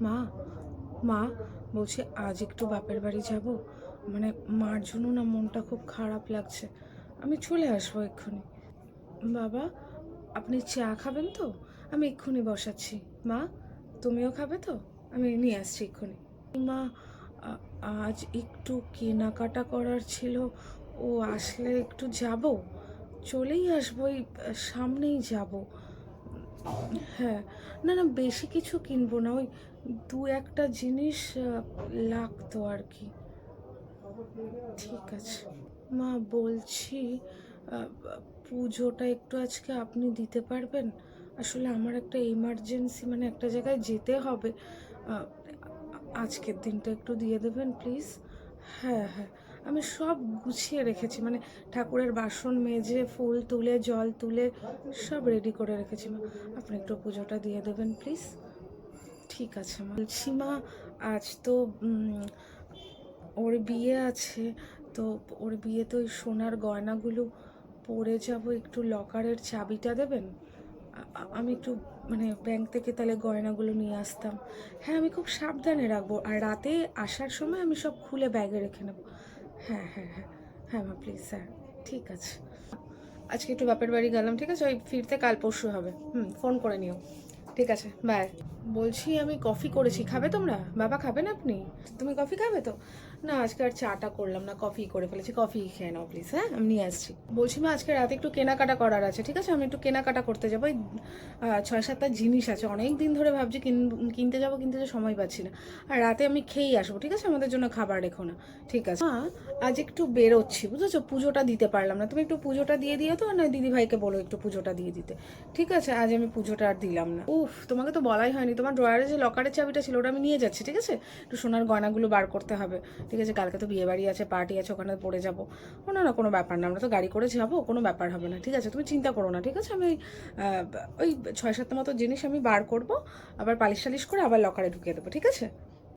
মা, মা, বলছি আজ একটু বাপের বাড়ি যাব। মানে মার জন্য না মনটা খুব খারাপ লাগছে। আমি চলে আসবো এক্ষুনি। বাবা, আপনি চা খাবেন তো? আমি এক্ষুনি বসাচ্ছি। মা, তুমিও খাবে তো? আমি নিয়ে আসছি এক্ষুনি। মা, আ- আজ একটু কেনাকাটা করার ছিল। ও আসলে একটু যাব, চলেই আসবো, এই সামনেই যাব। হ্যাঁ, না না, বেশি কিছু কিনবো না, ওই দু একটা জিনিস লাগতো আর কি। ঠিক আছে। মা, বলছি আহ, পুজোটা একটু আজকে আপনি দিতে পারবেন? আসলে আমার একটা এমার্জেন্সি, মানে একটা জায়গায় যেতে হবে। আহ, আজকের দিনটা একটু দিয়ে দেবেন প্লিজ। হ্যাঁ হ্যাঁ, আমি সব গুছিয়ে রেখেছি, মানে ঠাকুরের বাসন মেজে ফুল তুলে জল তুলে সব রেডি করে রেখেছি। মা, আপনি একটু পুজোটা দিয়ে দেবেন প্লিজ। ঠিক আছে মা। বলছি মা, আজ তো ওর বিয়ে আছে, তো ওর বিয়েতে ওই সোনার গয়নাগুলো পরে যাব, একটু লকারের চাবিটা দেবেন? আমি একটু মানে ব্যাংক থেকে তাহলে গয়নাগুলো নিয়ে আসতাম। হ্যাঁ, আমি খুব সাবধানে রাখবো, আর রাতে আসার সময় আমি সব খুলে ব্যাগে রেখে নেবো। হ্যাঁ হ্যাঁ হ্যাঁ, হ্যাঁ মা প্লিজ, হ্যাঁ। ঠিক আছে, আজকে একটু বাপের বাড়ি গেলাম, ঠিক আছে? ওই ফিরতে কাল পরশু হবে। ফোন করে নিও। ঠিক আছে, বাই। বলছি আমি কফি করেছি, খাবে তোমরা? বাবা, খাবেন আপনি? তুমি কফি খাবে তো? না, আজকে আর চাটা করলাম না, কফি করে ফেলেছি। কফি খেয়ে নাও প্লিজ। হ্যাঁ, আমি নিয়ে আসছি। বলছি মা, আজকে রাতে একটু কেনাকাটা করার আছে, ঠিক আছে? আমি একটু কেনাকাটা করতে যাবো। ওই 6-7টা জিনিস আছে, অনেক দিন ধরে ভাবছি কিনতে যাবো, কিনতে যে সময় পাচ্ছি না। আর রাতে আমি খেয়েই আসবো, ঠিক আছে? আমাদের জন্য খাবার রেখো না। ঠিক আছে মা, আজ একটু বেরোচ্ছি, বুঝেছো? পুজোটা দিতে পারলাম না, তুমি একটু পুজোটা দিয়ে দিও তো, আর নয় দিদি ভাইকে বলো একটু পুজোটা দিয়ে দিতে। ঠিক আছে, আজ আমি পুজোটা আর দিলাম না। উফ, তোমাকে তো বলাই হয়নি, তোমার ড্রয়ারে যে লকারের চাবিটা ছিল ওটা আমি নিয়ে যাচ্ছি, ঠিক আছে? একটু সোনার গয়নাগুলো বার করতে হবে। ঠিক আছে, কালকে তো বিয়ে বাড়ি আছে, পার্টি আছে, ওখানে পড়ে যাবো। ও না না, কোনো ব্যাপার না, আমরা তো গাড়ি করে যাবো, কোনো ব্যাপার হবে না। ঠিক আছে, তুমি চিন্তা করো না, ঠিক আছে? আমি ওই 6-7টা মতো জিনিস আমি বার করবো, আবার পালিশ টালিশ করে আবার লকারে ঢুকিয়ে দেবো, ঠিক আছে?